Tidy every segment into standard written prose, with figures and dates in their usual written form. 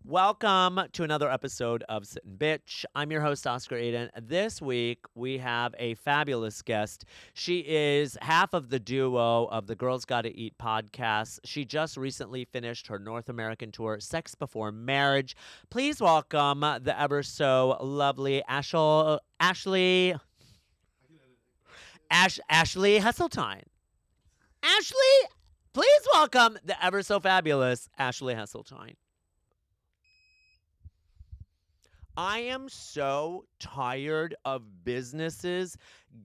Welcome to another episode of Sit and Bitch. I'm your host, Oscar Aiden. This week, we have a fabulous guest. She is half of the duo of the Girls Gotta Eat podcast. She just recently finished her North American tour, Sex Before Marriage. Please welcome the ever so lovely Ashley Hesseltine. Ashley, please welcome the ever so fabulous Ashley Hesseltine. I am so tired of businesses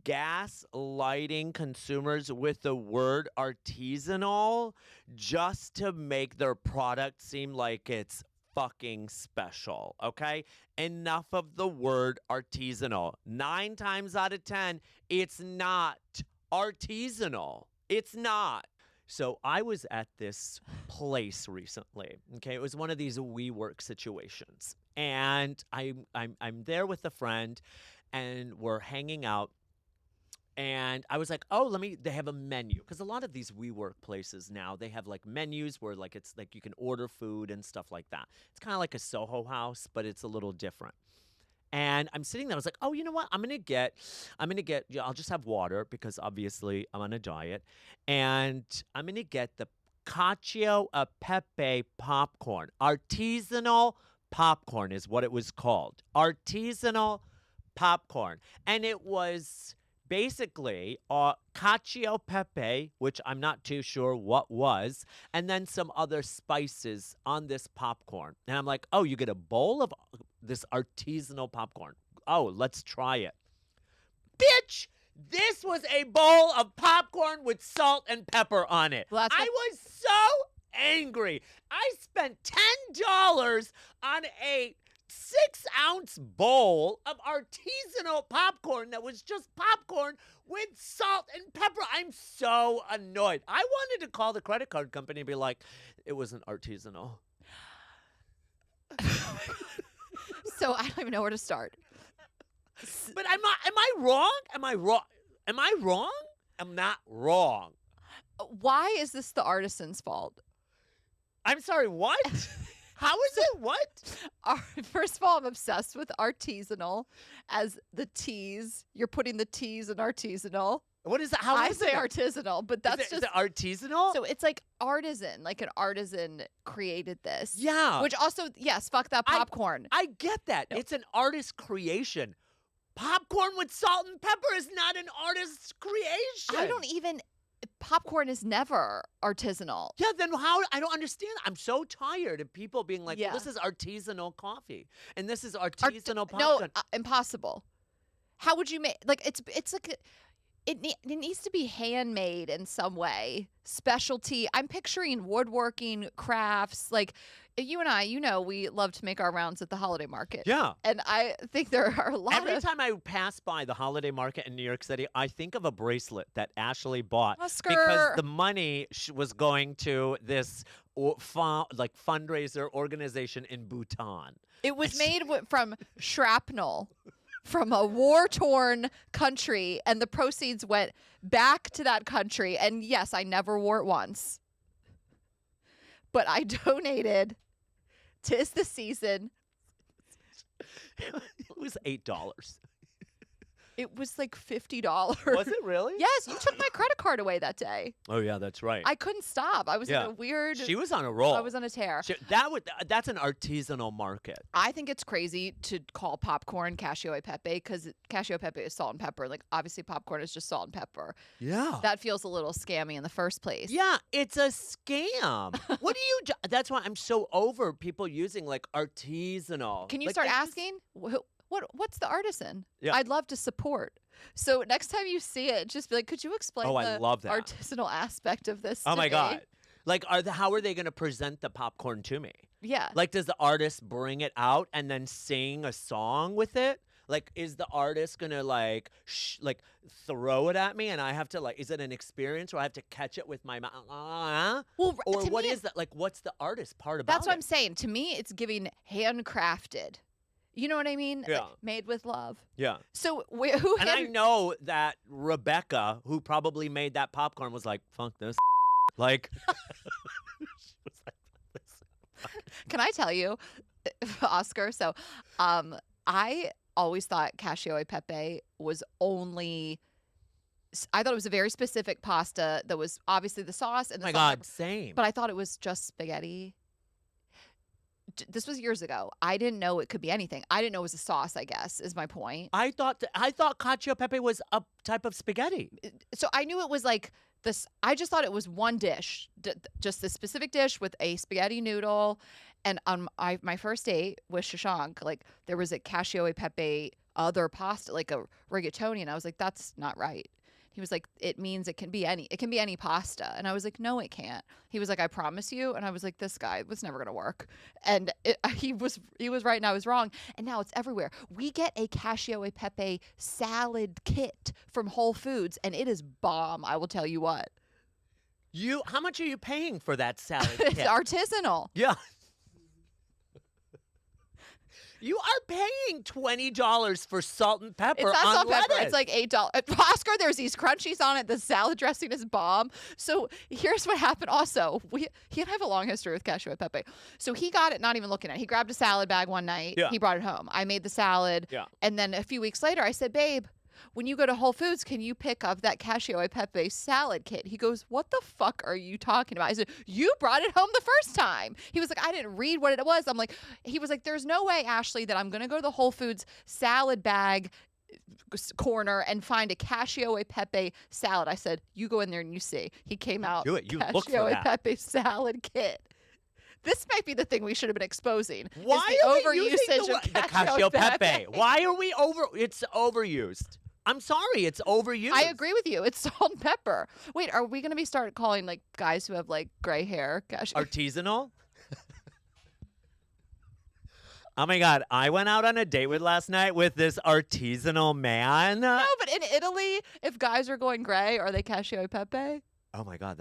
gaslighting consumers with the word artisanal just to make their product seem like it's fucking special, okay? Enough of the word artisanal. 9 times out of 10, it's not artisanal. It's not. So I was at this place recently, okay? It was one of these WeWork situations. And I'm there with a friend, and we're hanging out. And I was like, they have a menu. Because a lot of these WeWork places now, they have like menus where like it's like you can order food and stuff like that. It's kind of like a Soho House, but it's a little different. And I'm sitting there, I was like, oh, you know what? I'll just have water because obviously I'm on a diet. And I'm going to get the cacio e pepe popcorn. Artisanal popcorn is what it was called. Artisanal popcorn. And it was basically cacio pepe, which I'm not too sure what was, and then some other spices on this popcorn. And I'm like, oh, you get a bowl of this artisanal popcorn. Oh, let's try it. Bitch, this was a bowl of popcorn with salt and pepper on it. Well, I was so angry. I spent $10 on a 6-ounce bowl of artisanal popcorn that was just popcorn with salt and pepper. I'm so annoyed. I wanted to call the credit card company and be like, it wasn't artisanal. So I don't even know where to start. But am I wrong? Am I wrong? Am I wrong? I'm not wrong. Why is this the artisan's fault? I'm sorry, what? How is it what? First of all, I'm obsessed with artisanal as the T's. You're putting the T's in artisanal. What is that? How I is say it? artisanal, but that's Is just it artisanal? So it's like artisan, like an artisan created this. Yeah. Which also, yes, fuck that popcorn. I get that. No. It's an artist's creation. Popcorn with salt and pepper is not an artist's creation. Popcorn is never artisanal. Yeah, then how? I don't understand. I'm so tired of people being like, Yeah. well, this is artisanal coffee and this is artisanal popcorn. No, impossible. How would you make, like, it's like, it needs to be handmade in some way. Specialty. I'm picturing woodworking, crafts. Like, you and I, we love to make our rounds at the holiday market. Yeah. And I think there are a lot Every time I pass by the holiday market in New York City, I think of a bracelet that Ashley bought Oscar. because the money was going to this fundraiser organization in Bhutan. It was made from shrapnel from a war-torn country, and the proceeds went back to that country. And yes, I never wore it once, but I donated. 'Tis the season. It was $8. It was like $50. Was it really? Yes, you took my credit card away that day. Oh yeah, that's right. I couldn't stop. I was in a weird. She was on a roll. I was on a tear. That's an artisanal market. I think it's crazy to call popcorn cacio e pepe because cacio e pepe is salt and pepper. Like, obviously popcorn is just salt and pepper. Yeah. That feels a little scammy in the first place. Yeah, it's a scam. What do you? That's why I'm so over people using like artisanal. Can you Like, start it's just- asking? What's the artisan? Yeah. I'd love to support. So next time you see it, just be like, could you explain I the love that. artisanal aspect of this Oh to my me? God. Like, how are they going to present the popcorn to me? Yeah. Like, does the artist bring it out and then sing a song with it? Like, is the artist going to, like throw it at me and I have to, like, is it an experience where I have to catch it with my mouth? Well, Or to what me, is that? Like, what's the artist part about that's what it? I'm saying. To me, it's giving handcrafted. You know what I mean? Yeah. Like, made with love. Yeah. So who And I hand- know that Rebecca, who probably made that popcorn, was like, fuck this. Like, she was like, this Can I tell you, Oscar? So, I always thought cacio e pepe was only. I thought it was a very specific pasta that was obviously the sauce and Oh the my salt and God, pepper, same. but I thought it was just spaghetti. This was years ago. I didn't know it could be anything. I didn't know it was a sauce, I guess, is my point. I thought cacio e pepe was a type of spaghetti. So I knew it was like this. I just thought it was one dish, just this specific dish with a spaghetti noodle. And on my first date with Shashank, like there was a cacio e pepe other pasta, like a rigatoni, and I was like, that's not right. He was like, it means it can be any pasta. And I was like, no, it can't. He was like, I promise you. And I was like, this guy was never going to work. And he was right and I was wrong. And now it's everywhere. We get a cacio e pepe salad kit from Whole Foods and it is bomb. I will tell you what. How much are you paying for that salad It's kit? artisanal. Yeah. You are paying $20 for salt and pepper It's not on salt and pepper. lettuce. It's like $8. Oscar, there's these crunchies on it. The salad dressing is bomb. So here's what happened. Also, he and I have a long history with cacio e pepe. So he got it, not even looking at it. He grabbed a salad bag one night. Yeah. He brought it home. I made the salad. Yeah. And then a few weeks later, I said, babe, when you go to Whole Foods, can you pick up that cacio e pepe salad kit? He goes, what the fuck are you talking about? I said, you brought it home the first time. He was like, I didn't read what it was. He was like, there's no way, Ashley, that I'm going to go to the Whole Foods salad bag corner and find a cacio e pepe salad. I said, you go in there and you see. He came out. Do it. You look for cacio e that. pepe salad kit. This might be the thing we should have been exposing. Why is the are we using overusage of the cacio e pepe? Why are we It's overused. I'm sorry, it's overused. I agree with you. It's salt and pepper. Wait, are we going to be start calling like guys who have like gray hair? Gosh. Artisanal? Oh my God, I went out on a date last night with this artisanal man. No, but in Italy, if guys are going gray, are they cacio e pepe? Oh my God,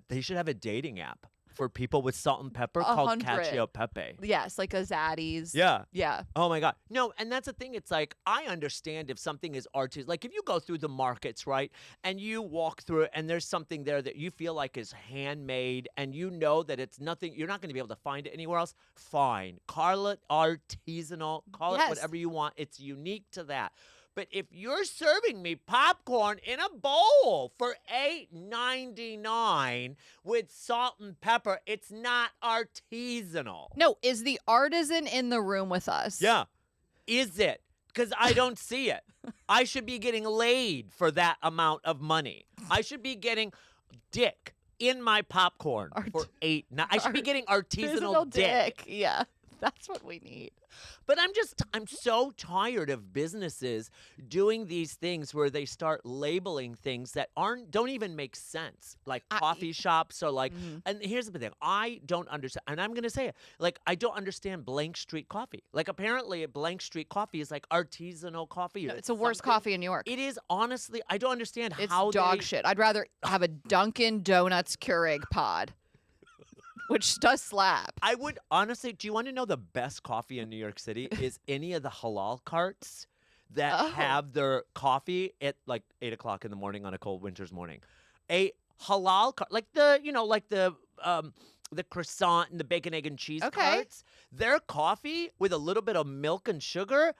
they should have a dating app for people with salt and pepper called 100. cacio pepe. Yes, like a Zaddy's. Yeah. Yeah. Oh my God. No, and that's the thing. It's like, I understand if something is artisan. Like if you go through the markets, right, and you walk through it and there's something there that you feel like is handmade and you know that it's nothing, you're not going to be able to find it anywhere else, fine. Call it artisanal. Call it Yes. whatever you want. It's unique to that. But if you're serving me popcorn in a bowl for $8.99 with salt and pepper, it's not artisanal. No, is the artisan in the room with us? Yeah. Is it? Because I don't see it. I should be getting laid for that amount of money. I should be getting dick in my popcorn for I should be getting artisanal dick. Yeah. That's what we need. But I'm so tired of businesses doing these things where they start labeling things that don't even make sense. Like coffee shops or like, and here's the thing, I don't understand, and I'm going to say it, like, I don't understand Blank Street coffee. Like, apparently Blank Street coffee is like artisanal coffee. No, it's the worst coffee in New York. It is, honestly, I don't understand It's how dog shit. I'd rather have a Dunkin' Donuts Keurig pod. Which does slap. I would honestly, do you want to know the best coffee in New York City is any of the halal carts that have their coffee at like 8 o'clock in the morning on a cold winter's morning. A halal cart, like the croissant and the bacon, egg, and cheese carts. Their coffee with a little bit of milk and sugar,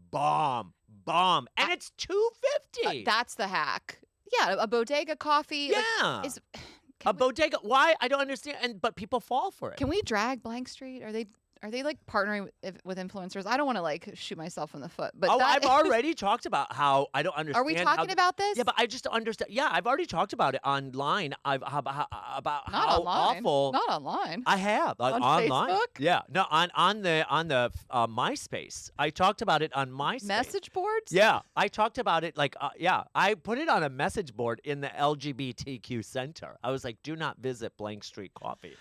bomb. And it's $2.50. That's the hack. Yeah, a bodega coffee. Yeah. Is, a bodega. Why? I don't understand. But people fall for it. Can we drag Blank Street? Are they like partnering with influencers? I don't want to like shoot myself in the foot. But I've already talked about how I don't understand. Are we talking about this? Yeah, but I just don't understand. Yeah, I've already talked about it online. About Not how online. awful. Not online. I have on online. Facebook? Yeah, no, on the MySpace. I talked about it on MySpace. Message boards? Yeah, I talked about it like I put it on a message board in the LGBTQ center. I was like, do not visit Blank Street Coffee.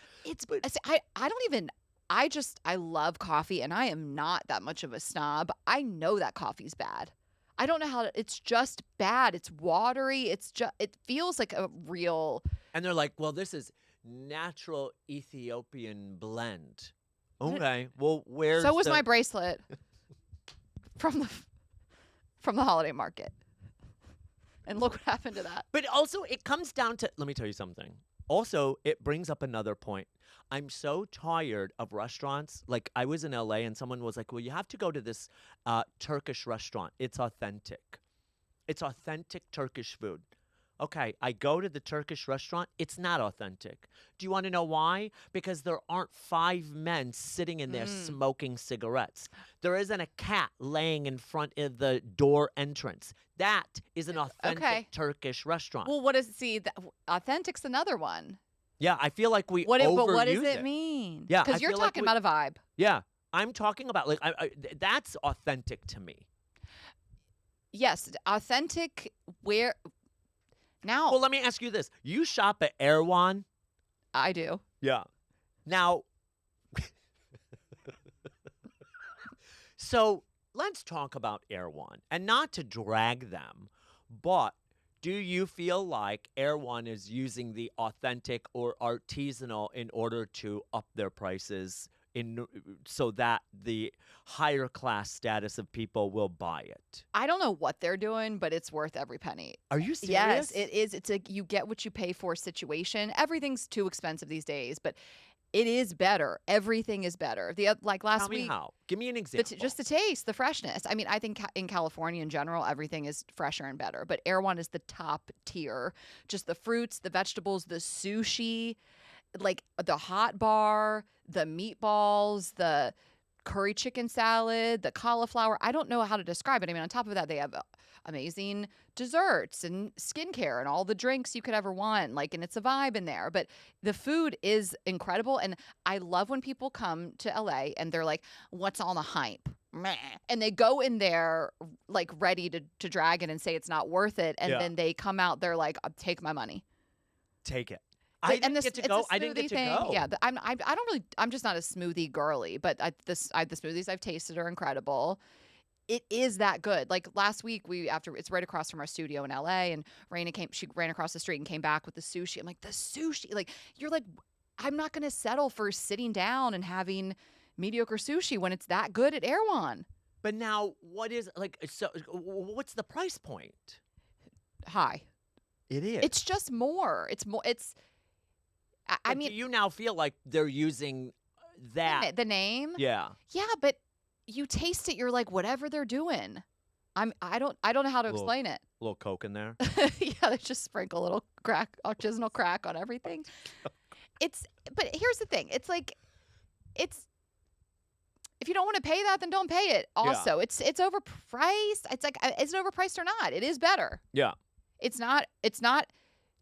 I love coffee and I am not that much of a snob. I know that coffee's bad. I don't know how it's just bad. It's watery. It feels like a real. And they're like, well, this is natural Ethiopian blend. Okay, well, where's So was my bracelet from the holiday market. And look what happened to that. But also, it comes down to, let me tell you something. Also, it brings up another point. I'm so tired of restaurants. Like I was in LA and someone was like, "Well, you have to go to this Turkish restaurant. It's authentic. It's authentic Turkish food." Okay, I go to the Turkish restaurant. It's not authentic. Do you want to know why? Because there aren't five men sitting in there Mm. smoking cigarettes. There isn't a cat laying in front of the door entrance. That is an authentic Okay. Turkish restaurant. Well, what is see? Authentic's another one. Yeah, I feel like we But what does overuse it it. mean? Yeah, I Because you're feel like talking about a vibe. Yeah, I'm talking about like that's authentic to me. Yes, authentic. Where now? Well, let me ask you this: you shop at Erewhon? I do. Yeah. Now, so let's talk about Erewhon, and not to drag them, but do you feel like Erewhon is using the authentic or artisanal in order to up their prices so that the higher class status of people will buy it? I don't know what they're doing, but it's worth every penny. Are you serious? Yes, it is. It's a you get what you pay for situation. Everything's too expensive these days, but it is better. Everything is better. Like last Tell me week, how. Give me an example. just the taste, the freshness. I mean, I think in California in general, everything is fresher and better. But Erewhon is the top tier. Just the fruits, the vegetables, the sushi, like the hot bar, the meatballs, the curry chicken salad, the cauliflower. I don't know how to describe it. I mean, on top of that, they have amazing desserts and skincare and all the drinks you could ever want. Like, and it's a vibe in there. But the food is incredible. And I love when people come to LA and they're like, what's all the hype? Meh. And they go in there like ready to drag it and say it's not worth it. And Yeah. then they come out, they're like, take my money. Take it. But- I and didn't this- get to it's a go. I didn't get smoothie to thing. go. Yeah, I don't really. I'm just not a smoothie girly, but the smoothies I've tasted are incredible. It is that good. Like last week, it's right across from our studio in LA, and Raina came. She ran across the street and came back with the sushi. I'm like, the sushi. Like you're like, I'm not gonna settle for sitting down and having mediocre sushi when it's that good at Erewhon. But now, what is like? So, what's the price point? Hi. It is. It's just more. It's more. It's. I But mean, do you now feel like they're using that? the name. Yeah. Yeah, but you taste it, you're like, whatever they're doing. I don't know how to Little- explain it. A little Coke in there. Yeah, they just sprinkle a little artisanal crack on everything. But here's the thing. It's like it's if you don't want to pay that, then don't pay it. Also, it's overpriced. It's like is it overpriced or not? It is better. Yeah. It's not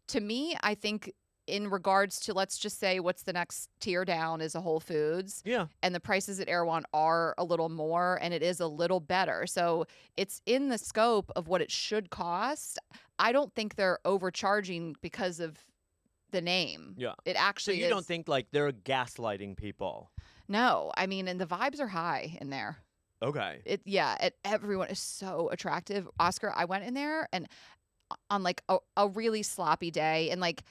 to me, I think in regards to let's just say what's the next tier down is a Whole Foods. Yeah. And the prices at Erewhon are a little more and it is a little better. So it's in the scope of what it should cost. I don't think they're overcharging because of the name. Yeah. It So actually you don't think like they're gaslighting people? No. I mean, and the vibes are high in there. Okay. Everyone is so attractive. Oscar, I went in there and on like a really sloppy day and like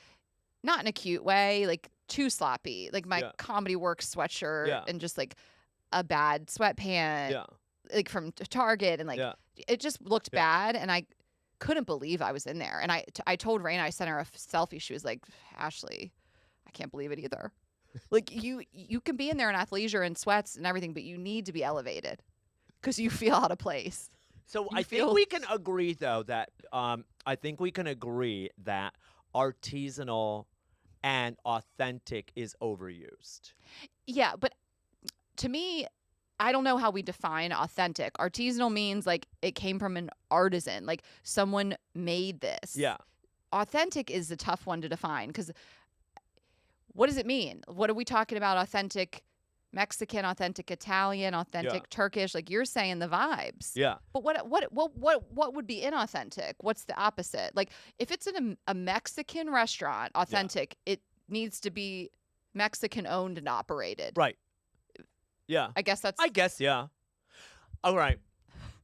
not in a cute way, like too sloppy. Like my Comedy Works sweatshirt and just like a bad sweatpant, like from Target, and like it just looked bad. And I couldn't believe I was in there. And I told Raina, I sent her a selfie. She was like, Ashley, I can't believe it either. Like you can be in there in athleisure and sweats and everything, but you need to be elevated because you feel out of place. So I think we can agree though that artisanal and authentic is overused. Yeah, but to me, I don't know how we define authentic. Artisanal means like it came from an artisan, like someone made this. Yeah. Authentic is a tough one to define because what does it mean? What are we talking about? Authentic Mexican, authentic Italian, authentic Turkish? Like you're saying the vibes. Yeah. But what would be inauthentic? What's the opposite? Like if it's in a Mexican restaurant, authentic, it needs to be Mexican owned and operated. Right. Yeah. I guess yeah. All right.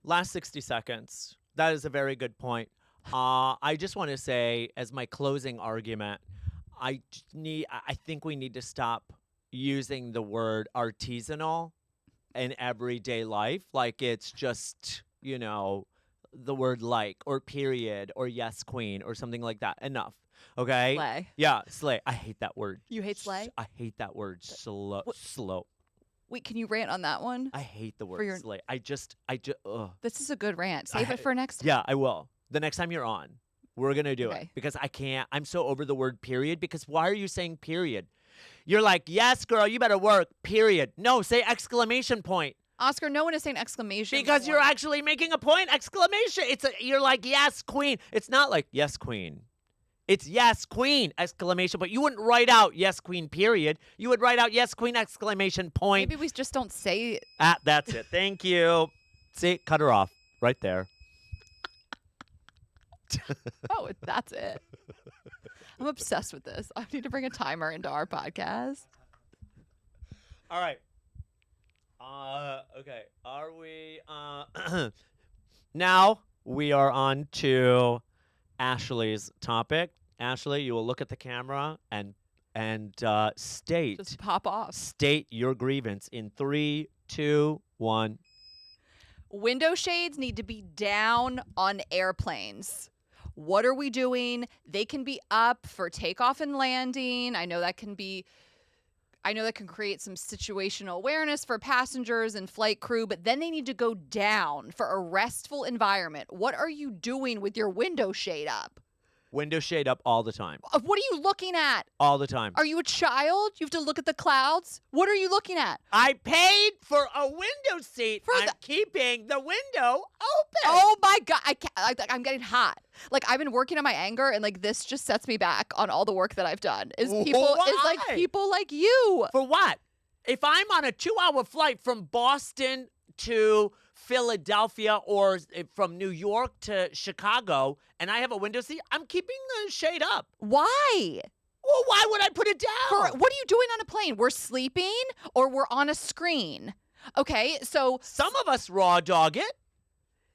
Last 60 seconds. That is a very good point. I just want to say as my closing argument, I think we need to stop using the word artisanal in everyday life like it's just, the word like or period or yes queen or something like that. Enough. Okay. Slay. Yeah, slay. I hate that word. You hate slay? I hate that word. Slow. Wait, can you rant on that one? I hate the word slay. I just, ugh. This is a good rant. Save it for next time. Yeah, I will. The next time you're on, we're going to do it. Okay. Because I can't. I'm so over the word period. Because why are you saying period? You're like, yes, girl, you better work, period. No, say exclamation point. Oscar, no one is saying exclamation Because point. you're actually making a point, exclamation. You're like, yes, queen. It's not like, yes, queen. It's yes, queen, exclamation point. You wouldn't write out yes, queen, period. You would write out yes, queen, exclamation point. Maybe we just don't say it. That's it. Thank you. See, cut her off right there. Oh, that's it. I'm obsessed with this. I need to bring a timer into our podcast. All right. Okay. Are we now we are on to Ashley's topic. Ashley, you will look at the camera and state Just pop off. State your grievance in 3, 2, 1. Window shades need to be down on airplanes. What are we doing? They can be up for takeoff and landing. I know that can create some situational awareness for passengers and flight crew, but then they need to go down for a restful environment. What are you doing with your window shade up? Window shade up all the time. What are you looking at? All the time. Are you a child? You have to look at the clouds? What are you looking at? I paid for a window seat. I'm keeping the window open. Oh my God. I'm getting hot. Like, I've been working on my anger, and like this just sets me back on all the work that I've done. People like you. For what? If I'm on a 2-hour flight from Boston to Philadelphia or from New York to Chicago and I have a window seat, I'm keeping the shade up. Why? Well, why would I put it down? What are you doing on a plane? We're sleeping or we're on a screen. Okay, so some of us raw dog it.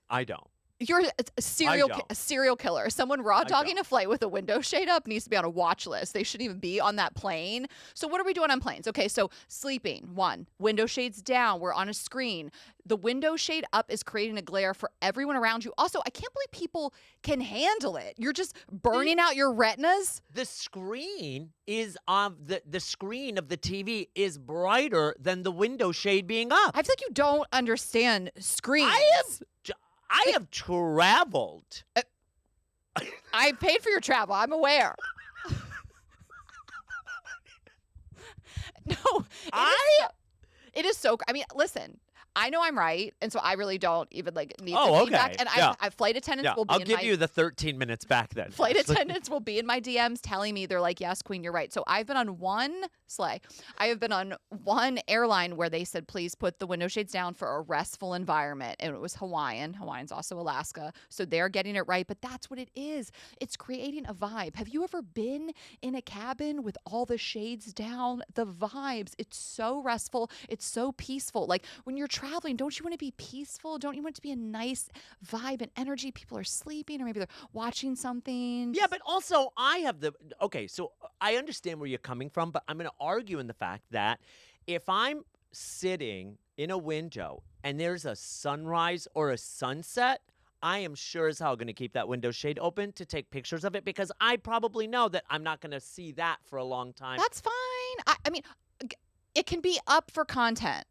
I don't. You're a serial killer. Someone raw dogging a flight with a window shade up needs to be on a watch list. They shouldn't even be on that plane. So what are we doing on planes? Okay, so sleeping, 1. Window shades down. We're on a screen. The window shade up is creating a glare for everyone around you. Also, I can't believe people can handle it. You're just burning out your retinas. The screen is on the screen of the TV is brighter than the window shade being up. I feel like you don't understand screens. I have traveled. I paid for your travel. I'm aware. No, it is so. I mean, listen. I know I'm right, and so I really don't even need the feedback. And I flight attendants will be. I'll give you the 13 minutes back then. Flight attendants will be in my DMs telling me they're like, "Yes, Queen, you're right." So I've been on one airline where they said, "Please put the window shades down for a restful environment," and it was Hawaiian. Hawaiian's also Alaska, so they're getting it right. But that's what it is. It's creating a vibe. Have you ever been in a cabin with all the shades down? The vibes. It's so restful. It's so peaceful. Like when you're traveling, don't you want to be peaceful? Don't you want it to be a nice vibe and energy? People are sleeping or maybe they're watching something. Yeah, but also so I understand where you're coming from, but I'm going to argue in the fact that if I'm sitting in a window and there's a sunrise or a sunset, I am sure as hell going to keep that window shade open to take pictures of it because I probably know that I'm not going to see that for a long time. That's fine. I mean, it can be up for content.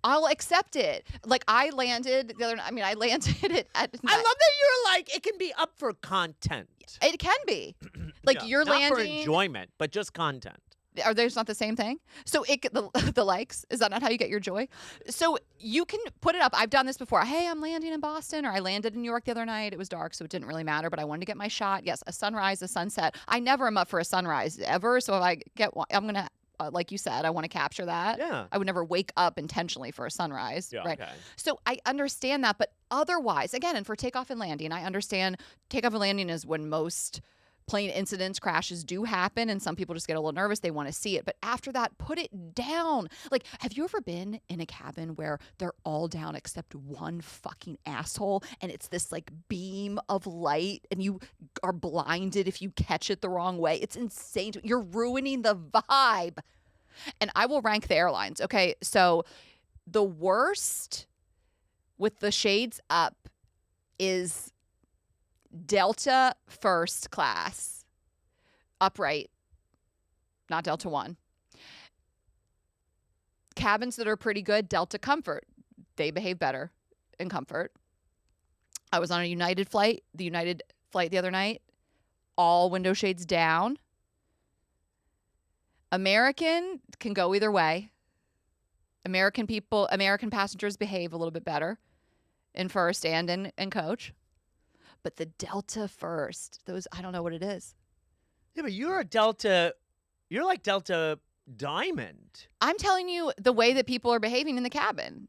I'll accept it. Like I landed it at I love that you're like, it can be up for content. It can be. Like you're not landing. for enjoyment, but just content. Are those not the same thing? So the likes, is that not how you get your joy? So you can put it up. I've done this before. Hey, I'm landing in Boston, or I landed in New York the other night. It was dark, so it didn't really matter, but I wanted to get my shot. Yes, a sunrise, a sunset. I never am up for a sunrise ever. So if I get one, I'm going to, like you said, I want to capture that. Yeah. I would never wake up intentionally for a sunrise. Yeah, right. Okay. So I understand that. But otherwise, again, and for takeoff and landing, I understand takeoff and landing is when most plane incidents, crashes do happen, and some people just get a little nervous. They want to see it. But after that, put it down. Like, have you ever been in a cabin where they're all down except one fucking asshole, and it's this like beam of light, and you are blinded if you catch it the wrong way? It's insane. You're ruining the vibe. And I will rank the airlines. Okay, so the worst with the shades up is Delta first class. upright, not Delta One. Cabins that are pretty good, Delta Comfort. They behave better in comfort. I was on a United flight, the other night, all window shades down. American can go either way. American passengers behave a little bit better in first and in coach. But the Delta first, those, I don't know what it is. Yeah, but you're like Delta Diamond. I'm telling you the way that people are behaving in the cabin.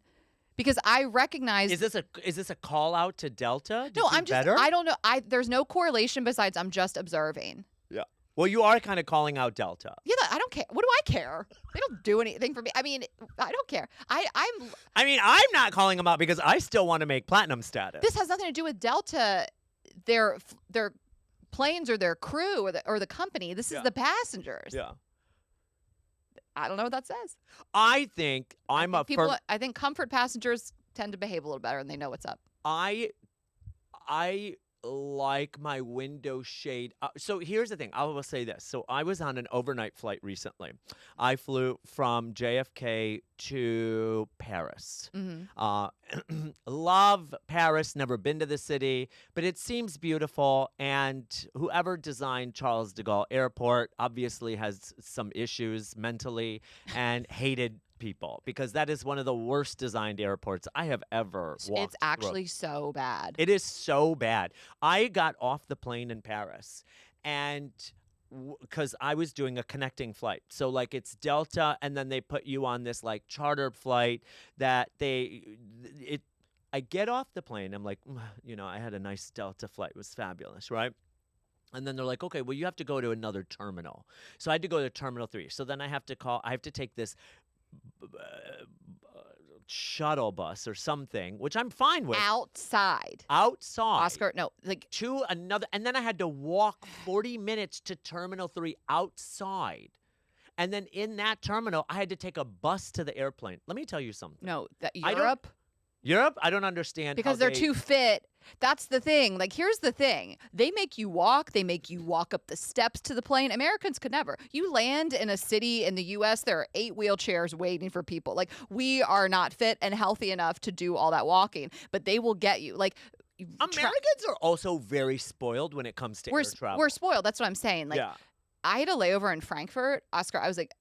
Because I recognize. Is this a call out to Delta? No, I'm just. Better? I don't know. There's no correlation besides I'm just observing. Yeah. Well, you are kind of calling out Delta. Yeah, I don't care. What do I care? They don't do anything for me. I mean, I don't care. I'm not calling them out because I still want to make platinum status. This has nothing to do with Delta, their planes or their crew or the company. This is the passengers. Yeah. I don't know what that says. I think I think comfort passengers tend to behave a little better and they know what's up. I like my window shade. So here's the thing. I will say this. So I was on an overnight flight recently. I flew from JFK to Paris. Mm-hmm. Love Paris. Never been to the city, but it seems beautiful. And whoever designed Charles de Gaulle Airport obviously has some issues mentally and hated people, because that is one of the worst designed airports I have ever walked It's actually so bad. It is so bad. I got off the plane in Paris, and because I was doing a connecting flight, so like it's Delta, and then they put you on this like chartered flight that I get off the plane. I'm like, I had a nice Delta flight. It was fabulous, right? And then they're like, okay, well, you have to go to another terminal. So I had to go to Terminal 3. So then I have to take this shuttle bus or something, which I'm fine with. Outside. Oscar, no, like to another, and then I had to walk 40 minutes to Terminal 3 outside. And then in that terminal, I had to take a bus to the airplane. Let me tell you something. No, Europe? I don't understand. Because they're too fit. That's the thing. Like, here's the thing. They make you walk. They make you walk up the steps to the plane. Americans could never. You land in a city in the U.S., there are 8 wheelchairs waiting for people. Like, we are not fit and healthy enough to do all that walking. But they will get you. Like, Americans are also very spoiled when it comes to air travel. We're spoiled. That's what I'm saying. Like, I had a layover in Frankfurt. Oscar, I was like,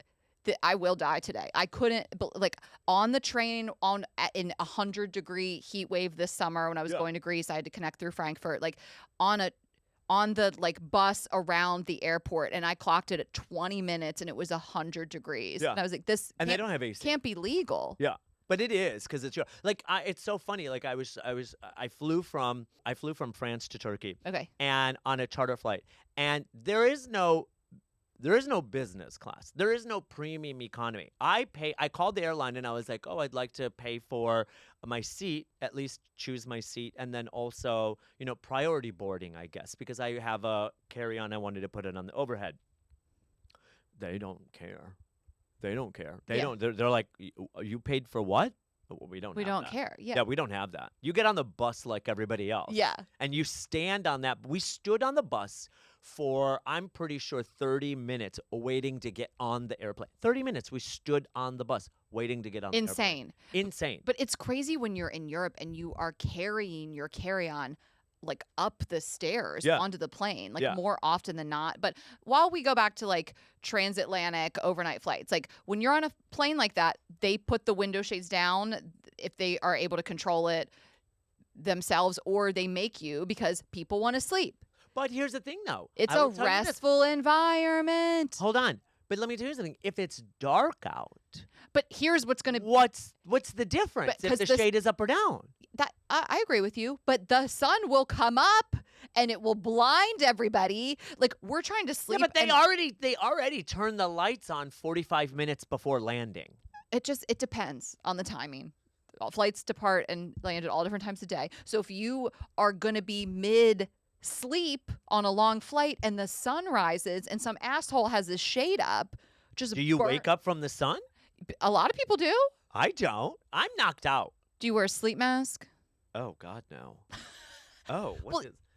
I will die today. I couldn't, like, on the train in 100-degree heat wave this summer when I was going to Greece, I had to connect through Frankfurt, like on the like bus around the airport, and I clocked it at 20 minutes and it was 100 degrees. And I was like, this they don't have AC. Can't be legal. Yeah. But it is, because it's like it's so funny. Like I flew from France to Turkey. Okay. And on a charter flight, and there is no business class. There is no premium economy. I called the airline and I was like, I'd like to pay for my seat, at least choose my seat, and then also, priority boarding, I guess, because I have a carry-on. I wanted to put it on the overhead. They don't care. They don't care. They're like, you paid for what? We don't care. Yeah, we don't have that. You get on the bus like everybody else. Yeah. And you stand on that. We stood on the bus for, I'm pretty sure, 30 minutes waiting to get on the airplane. 30 minutes we stood on the bus waiting to get on the airplane. Insane. But it's crazy when you're in Europe and you are carrying your carry-on like up the stairs onto the plane, like more often than not. But while we go back to like transatlantic overnight flights, like when you're on a plane like that, they put the window shades down if they are able to control it themselves, or they make you, because people want to sleep. But here's the thing, though. It's a restful environment. Hold on. But let me tell you something. If it's dark out. But here's what's going to. What's the difference if the shade is up or down? That I agree with you. But the sun will come up and it will blind everybody. Like, we're trying to sleep. Yeah, but they already turned the lights on 45 minutes before landing. It depends on the timing. All flights depart and land at all different times of day. So if you are going to be mid-sleep on a long flight and the sun rises and some asshole has his shade up, just do you wake up from the sun? A lot of people do. I don't. I'm knocked out. Do you wear a sleep mask? Oh, God, no. Oh,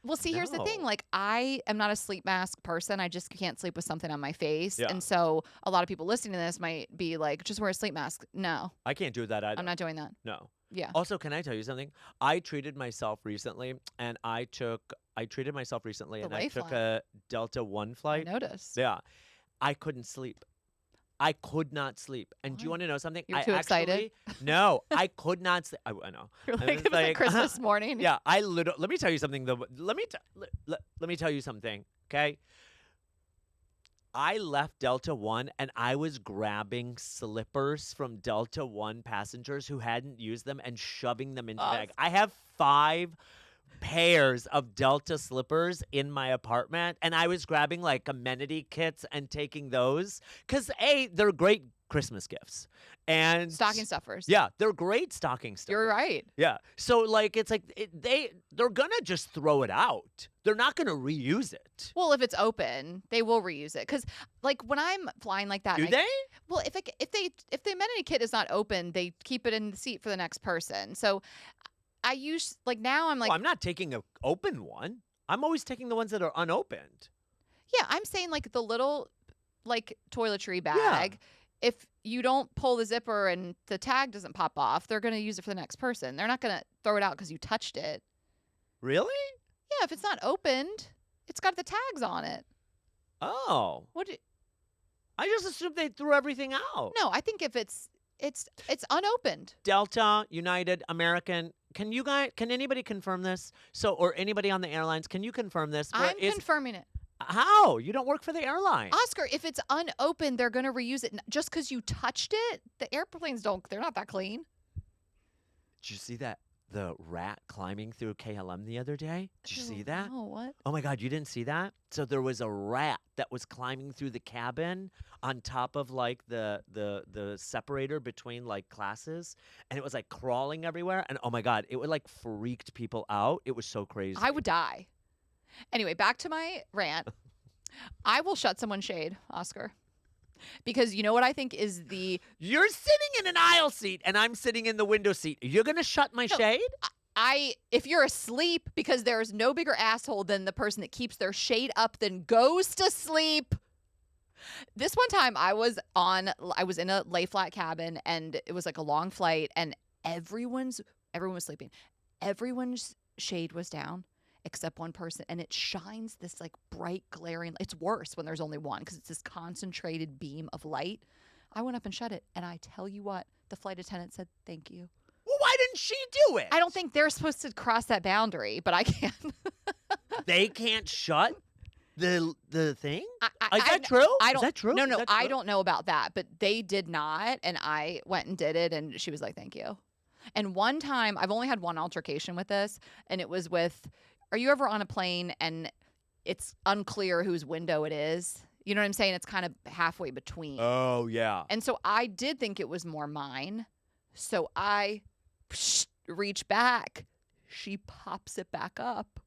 Well, see, here's the thing. No. Like, I am not a sleep mask person. I just can't sleep with something on my face. Yeah. And so a lot of people listening to this might be like, just wear a sleep mask. No, I can't do that either. I'm not doing that. No. Yeah. Also, can I tell you something? I treated myself recently, and I took a Delta One I flight. noticed. Yeah, I couldn't sleep. I could not sleep. And do you Why? want to know something? You're I too excited? No, I could not sleep. I know. You're I like, was it was like like, Christmas morning. Yeah, let me tell you something though. Let me tell you something, okay? I left Delta One and I was grabbing slippers from Delta One passengers who hadn't used them and shoving them into the bag. I have 5 pairs of Delta slippers in my apartment, and I was grabbing like amenity kits and taking those because they're great Christmas gifts and Stocking stuffers. Yeah, they're great stocking stuffers. You're right. Yeah, so like it's like they're gonna just throw it out. They're not gonna reuse it. Well, if it's open, they will reuse it. Because like when I'm flying like that, Do and they? Well, if the amenity kit is not open, they keep it in the seat for the next person. So I use like now I'm like, Well, I'm not taking an open one. I'm always taking the ones that are unopened. yeah, I'm saying like the little like toiletry bag. If you don't pull the zipper and the tag doesn't pop off, they're going to use it for the next person. They're not going to throw it out because you touched it. Really? Yeah, if it's not opened, it's got the tags on it. Oh. What? I just assumed they threw everything out. No, I think if it's unopened. Delta, United, American. Can anybody confirm this? Or anybody on the airlines, can you confirm this? I'm confirming it. How? You don't work for the airline. Oscar, if it's unopened, they're going to reuse it. Just because you touched it, the airplanes they're not that clean. Did you see that? The rat climbing through KLM the other day? Did you see that? Oh, what? Oh my God, you didn't see that? So there was a rat that was climbing through the cabin on top of like the separator between like classes, and it was like crawling everywhere. And oh my God, it would like freaked people out. It was so crazy. I would die. Anyway, back to my rant. I will shut someone's shade, Oscar. Because you know what I think is You're sitting in an aisle seat and I'm sitting in the window seat. You're going to shut my shade? If you're asleep, because there is no bigger asshole than the person that keeps their shade up then goes to sleep. This one time I was in a lay flat cabin and it was like a long flight and everyone was sleeping. Everyone's shade was down except one person, and it shines this like bright glaring. It's worse when there's only one because it's this concentrated beam of light. I went up and shut it, and I tell you what, the flight attendant said thank you. Well, why didn't she do it? I don't think they're supposed to cross that boundary, but I can. They can't shut the thing? Is that Is true? I don't, Is that true? No, Is that I true? don't know about that, but they did not, and I went and did it, and she was like, thank you. And one time, I've only had one altercation with this, and it was with, are you ever on a plane and it's unclear whose window it is? You know what I'm saying? It's kind of halfway between. Oh, yeah. And so I did think it was more mine. So I reach back. She pops it back up.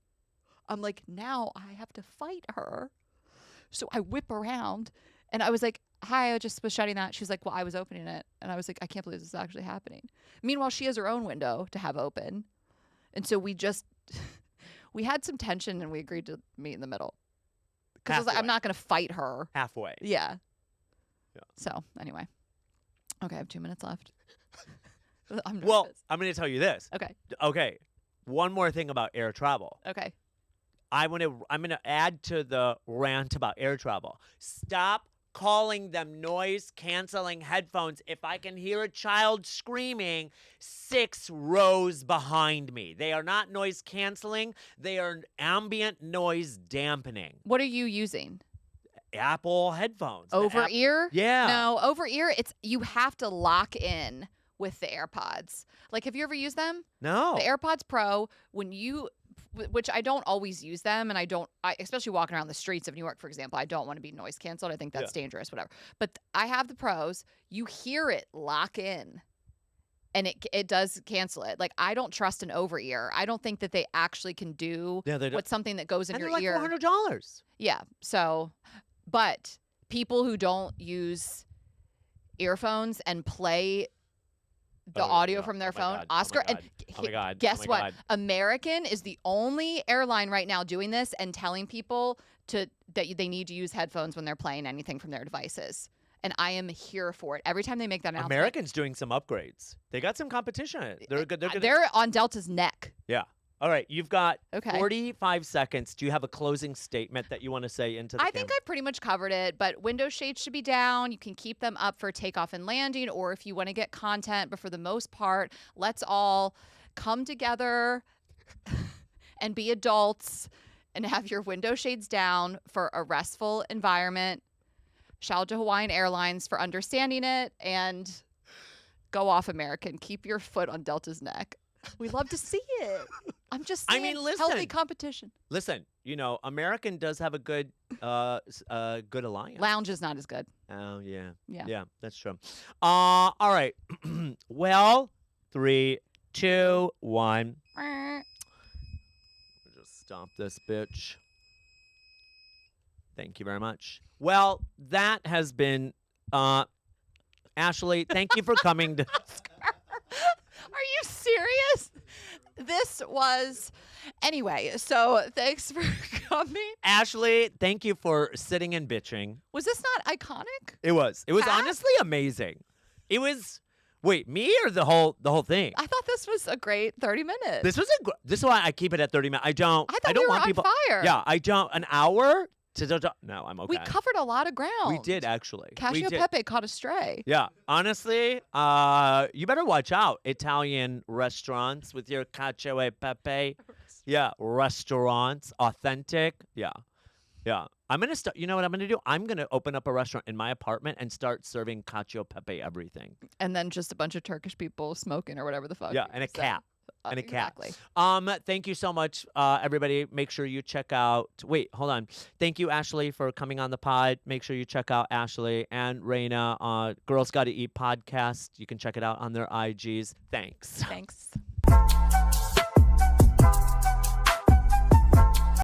I'm like, now I have to fight her. So I whip around and I was like, hi, I just was shutting that. She's like, well, I was opening it. And I was like, I can't believe this is actually happening. Meanwhile, she has her own window to have open. And so we had some tension and we agreed to meet in the middle. Because I was like, I'm not going to fight her. Halfway. Yeah. So anyway. Okay, I have 2 minutes left. I'm nervous. Well, I'm going to tell you this. Okay. Okay. One more thing about air travel. Okay. I'm gonna add to the rant about air travel. Stop calling them noise canceling headphones if I can hear a child screaming 6 rows behind me. They are not noise canceling. They are ambient noise dampening. What are you using? Apple headphones. Over ear? Yeah. No, over ear, you have to lock in with the AirPods. Like, have you ever used them? No. The AirPods Pro, which I don't always use them, and especially walking around the streets of New York, for example, I don't want to be noise canceled. I think that's dangerous, whatever. But I have the Pros. You hear it lock in, and it does cancel it. Like, I don't trust an over ear. I don't think that they actually can do what's something that goes in and your they're ear. like $400. Yeah. So, but people who don't use earphones and play the audio from their phone. Oscar, and guess what? American is the only airline right now doing this and telling people that they need to use headphones when they're playing anything from their devices. And I am here for it. Every time they make that announcement. American's doing some upgrades. They got some competition. They're good. They're on Delta's neck. Yeah. All right. You've got 45 seconds. Do you have a closing statement that you want to say into the camera? I think I've pretty much covered it, but window shades should be down. You can keep them up for takeoff and landing, or if you want to get content. But for the most part, let's all come together and be adults and have your window shades down for a restful environment. Shout out to Hawaiian Airlines for understanding it, and go off, American. Keep your foot on Delta's neck. We love to see it. I'm just saying, healthy competition. Listen, American does have a good alliance. Lounge is not as good. Oh, yeah. Yeah, that's true. All right. Well, 3, 2, 1. Just stop this bitch. Thank you very much. Well, that has been Ashley, thank you for coming to Are you serious? This was anyway, so thanks for coming. Ashley, thank you for sitting and bitching. Was this not iconic? It was. It was honestly amazing. It was me or the whole thing? I thought this was a great 30 minutes. This is why I keep it at 30 minutes. I don't want people fire. Yeah, I don't an hour. No, I'm okay. We covered a lot of ground. We did, actually. Cacio Pepe caught a stray. Yeah. Honestly, you better watch out. Italian restaurants with your cacio e pepe. Yeah. Restaurants. Authentic. Yeah. Yeah. I'm going to start. You know what I'm going to do? I'm going to open up a restaurant in my apartment and start serving cacio pepe everything. And then just a bunch of Turkish people smoking or whatever the fuck. Yeah. And a cat. And a cat. Exactly. Thank you so much, everybody. Make sure you check out. Wait, hold on. Thank you, Ashley, for coming on the pod. Make sure you check out Ashley and Raina. Girls Gotta Eat podcast. You can check it out on their IGs. Thanks. Thanks.